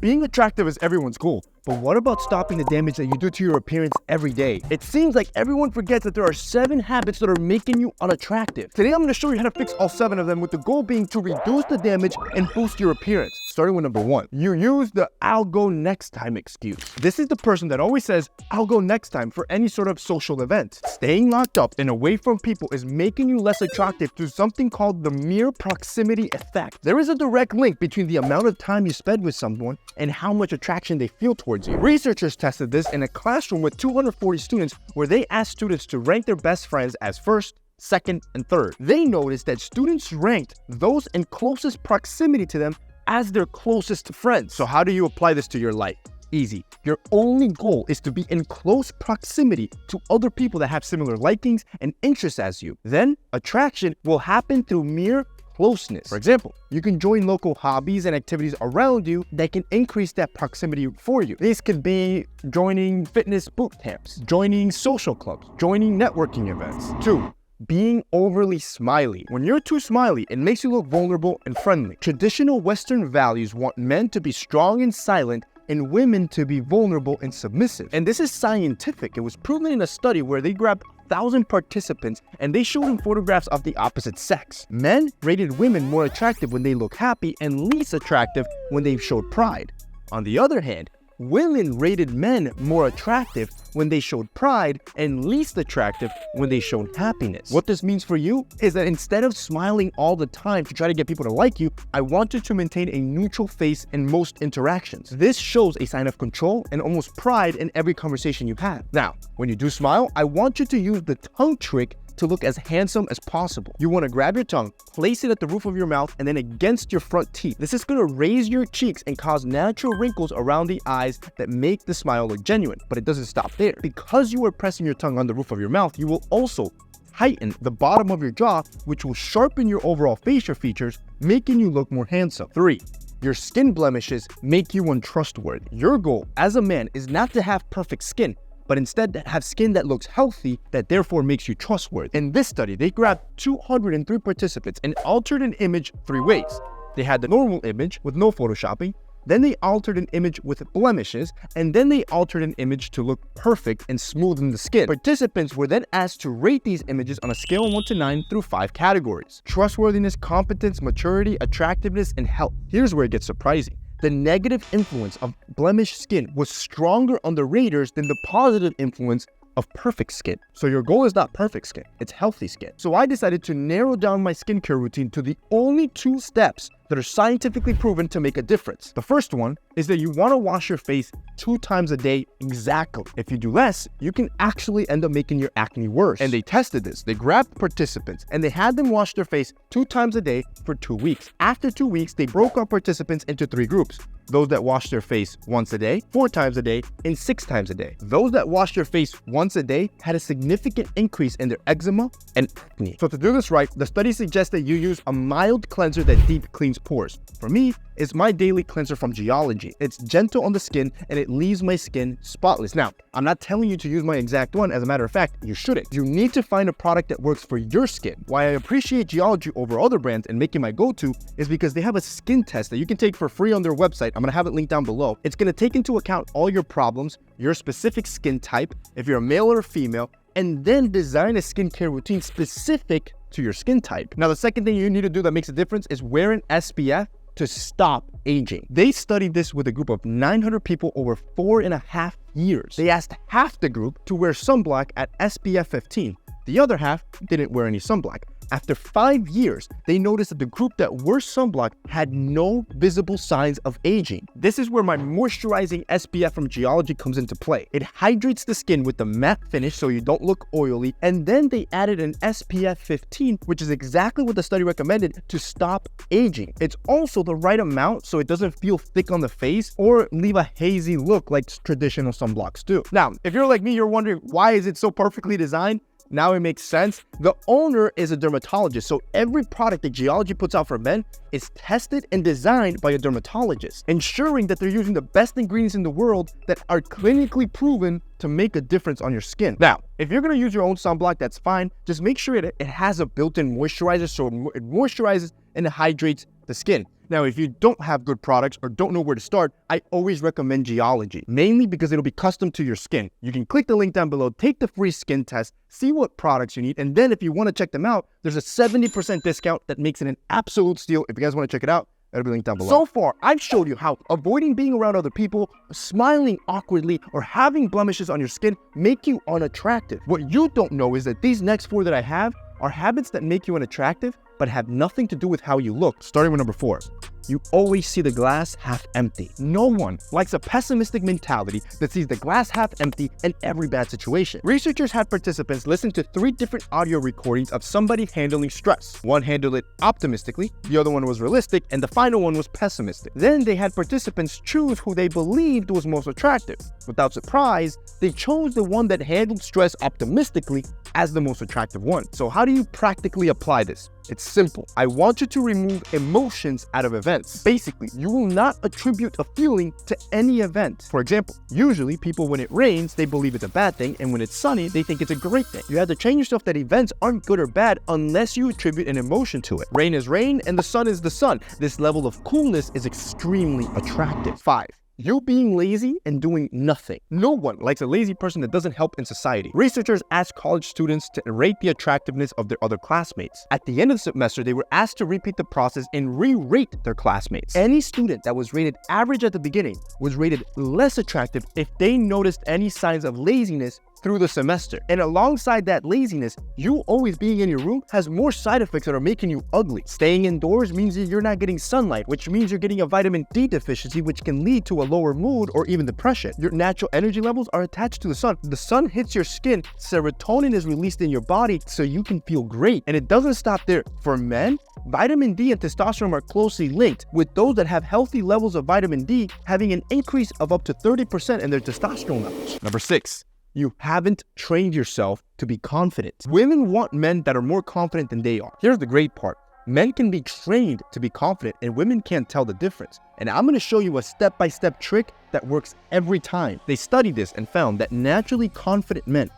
being attractive is everyone's goal. But what about stopping the damage that you do to your appearance every day? It seems like everyone forgets that there are 7 habits that are making you unattractive. Today, I'm gonna show you how to fix all 7 of them, with the goal being to reduce the damage and boost your appearance. Starting with number 1, you use the "I'll go next time" excuse. This is the person that always says, "I'll go next time" for any sort of social event. Staying locked up and away from people is making you less attractive through something called the mere proximity effect. There is a direct link between the amount of time you spend with someone and how much attraction they feel towards you. Researchers tested this in a classroom with 240 students, where they asked students to rank their best friends as first, second, and third. They noticed that students ranked those in closest proximity to them as their closest friends. So how do you apply this to your life? Easy. Your only goal is to be in close proximity to other people that have similar likings and interests as you. Then attraction will happen through mere closeness. For example, you can join local hobbies and activities around you that can increase that proximity for you. These could be joining fitness boot camps, joining social clubs, joining networking events. 2, being overly smiley. When you're too smiley, it makes you look vulnerable and friendly. Traditional Western values want men to be strong and silent, and women to be vulnerable and submissive. And this is scientific. It was proven in a study where they grabbed 1,000 participants and they showed them photographs of the opposite sex. Men rated women more attractive when they look happy and least attractive when they showed pride. On the other hand, women rated men more attractive when they showed pride and least attractive when they showed happiness. What this means for you is that instead of smiling all the time to try to get people to like you, I want you to maintain a neutral face in most interactions. This shows a sign of control and almost pride in every conversation you have. Now, when you do smile, I want you to use the tongue trick to look as handsome as possible. You want to grab your tongue, place it at the roof of your mouth, and then against your front teeth. This is going to raise your cheeks and cause natural wrinkles around the eyes that make the smile look genuine. But it doesn't stop there. Because you are pressing your tongue on the roof of your mouth, you will also heighten the bottom of your jaw, which will sharpen your overall facial features, making you look more handsome. 3, your skin blemishes make you untrustworthy. Your goal as a man is not to have perfect skin, but instead to have skin that looks healthy, that therefore makes you trustworthy. In this study, they grabbed 203 participants and altered an image 3 ways. They had the normal image with no photoshopping, then they altered an image with blemishes, and then they altered an image to look perfect and smoothen the skin. Participants were then asked to rate these images on a scale of 1 to 9 through 5 categories: trustworthiness, competence, maturity, attractiveness, and health. Here's where it gets surprising. The negative influence of blemished skin was stronger on the raters than the positive influence of perfect skin. So your goal is not perfect skin, it's healthy skin. So I decided to narrow down my skincare routine to the only 2 steps that are scientifically proven to make a difference. The first one is that you want to wash your face 2 times a day exactly. If you do less, you can actually end up making your acne worse. And they tested this. They grabbed participants and they had them wash their face 2 times a day for 2 weeks. After 2 weeks, they broke up participants into 3 groups. Those that washed their face once a day, 4 times a day, and 6 times a day. Those that washed their face once a day had a significant increase in their eczema and acne. So to do this right, the study suggests that you use a mild cleanser that deep cleans pores. For me, it's my daily cleanser from Geology. It's gentle on the skin and it leaves my skin spotless. Now, I'm not telling you to use my exact one. As a matter of fact, you shouldn't. You need to find a product that works for your skin. Why I appreciate Geology over other brands and making my go-to is because they have a skin test that you can take for free on their website. I'm gonna have it linked down below. It's gonna take into account all your problems, your specific skin type, if you're a male or a female, and then design a skincare routine specific to your skin type. Now, the second thing you need to do that makes a difference is wear an SPF to stop aging. They studied this with a group of 900 people over 4.5 years. They asked half the group to wear sunblock at SPF 15. The other half didn't wear any sunblock. After 5 years, they noticed that the group that wore sunblock had no visible signs of aging. This is where my moisturizing SPF from Geology comes into play. It hydrates the skin with the matte finish so you don't look oily, and then they added an SPF 15, which is exactly what the study recommended to stop aging. It's also the right amount so it doesn't feel thick on the face or leave a hazy look like traditional sunblocks do. Now, if you're like me, you're wondering why is it so perfectly designed? Now it makes sense. The owner is a dermatologist, so every product that Geology puts out for men is tested and designed by a dermatologist, ensuring that they're using the best ingredients in the world that are clinically proven to make a difference on your skin. Now, if you're gonna use your own sunblock, that's fine. Just make sure it has a built-in moisturizer so it moisturizes and it hydrates the skin. Now, if you don't have good products or don't know where to start, I always recommend Geology, mainly because it'll be custom to your skin. You can click the link down below, take the free skin test, see what products you need, and then if you want to check them out, there's a 70% discount that makes it an absolute steal. If you guys want to check it out, it'll be linked down below. So far, I've showed you how avoiding being around other people, smiling awkwardly, or having blemishes on your skin make you unattractive. What you don't know is that these next 4 that I have are habits that make you unattractive, but have nothing to do with how you look. Starting with number 4. You always see the glass half empty. No one likes a pessimistic mentality that sees the glass half empty in every bad situation. Researchers had participants listen to 3 different audio recordings of somebody handling stress. One handled it optimistically, the other one was realistic, and the final one was pessimistic. Then they had participants choose who they believed was most attractive. Without surprise, they chose the one that handled stress optimistically as the most attractive one. So how do you practically apply this? It's simple. I want you to remove emotions out of events. Basically, you will not attribute a feeling to any event. For example, usually people, when it rains, they believe it's a bad thing, and when it's sunny, they think it's a great thing. You have to train yourself that events aren't good or bad unless you attribute an emotion to it. Rain is rain, and the sun is the sun. This level of coolness is extremely attractive. 5. You being lazy and doing nothing. No one likes a lazy person that doesn't help in society. Researchers asked college students to rate the attractiveness of their other classmates. At the end of the semester, they were asked to repeat the process and re-rate their classmates. Any student that was rated average at the beginning was rated less attractive if they noticed any signs of laziness through the semester. And alongside that laziness, you always being in your room has more side effects that are making you ugly. Staying indoors means that you're not getting sunlight, which means you're getting a vitamin D deficiency, which can lead to a lower mood or even depression. Your natural energy levels are attached to the sun. The sun hits your skin, serotonin is released in your body so you can feel great. And it doesn't stop there. For men, vitamin D and testosterone are closely linked, with those that have healthy levels of vitamin D having an increase of up to 30% in their testosterone levels. Number 6. You haven't trained yourself to be confident. Women want men that are more confident than they are. Here's the great part. Men can be trained to be confident and women can't tell the difference. And I'm going to show you a step-by-step trick that works every time. They studied this and found that naturally confident men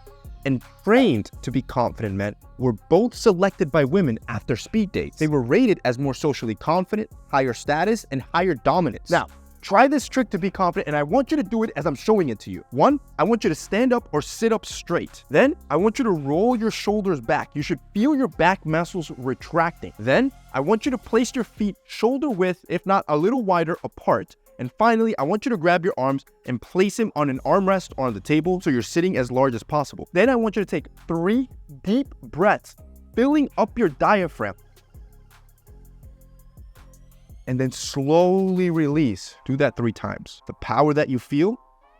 and trained to be confident men were both selected by women after speed dates. They were rated as more socially confident, higher status, and higher dominance. Now, try this trick to be confident, and I want you to do it as I'm showing it to you. 1, I want you to stand up or sit up straight. Then, I want you to roll your shoulders back. You should feel your back muscles retracting. Then, I want you to place your feet shoulder width, if not a little wider, apart. And finally, I want you to grab your arms and place them on an armrest or on the table so you're sitting as large as possible. Then, I want you to take 3 deep breaths, filling up your diaphragm. And then slowly release. Do that 3 times. The power that you feel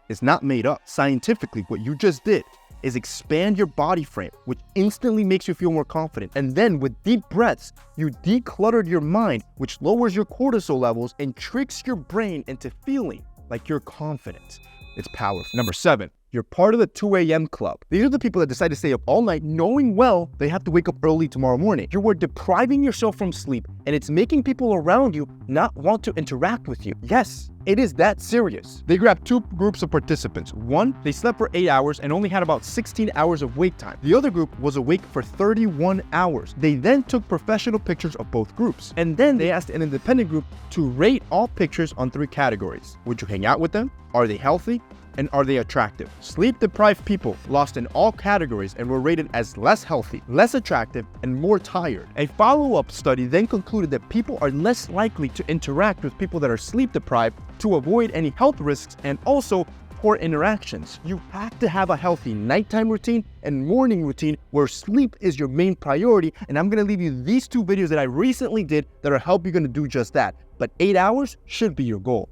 is not made up. Scientifically, what you just did is expand your body frame, which instantly makes you feel more confident. And then with deep breaths, you decluttered your mind, which lowers your cortisol levels and tricks your brain into feeling like you're confident. It's powerful. Number 7. You're part of the 2 a.m. club. These are the people that decide to stay up all night knowing well they have to wake up early tomorrow morning. You are depriving yourself from sleep, and it's making people around you not want to interact with you. Yes, it is that serious. They grabbed 2 groups of participants. One, they slept for 8 hours and only had about 16 hours of wake time. The other group was awake for 31 hours. They then took professional pictures of both groups. And then they asked an independent group to rate all pictures on 3 categories. Would you hang out with them? Are they healthy? And are they attractive? Sleep-deprived people lost in all categories and were rated as less healthy, less attractive, and more tired. A follow-up study then concluded that people are less likely to interact with people that are sleep-deprived to avoid any health risks and also poor interactions. You have to have a healthy nighttime routine and morning routine where sleep is your main priority, and I'm going to leave you these 2 videos that I recently did that are helping you to do just that. But 8 hours should be your goal.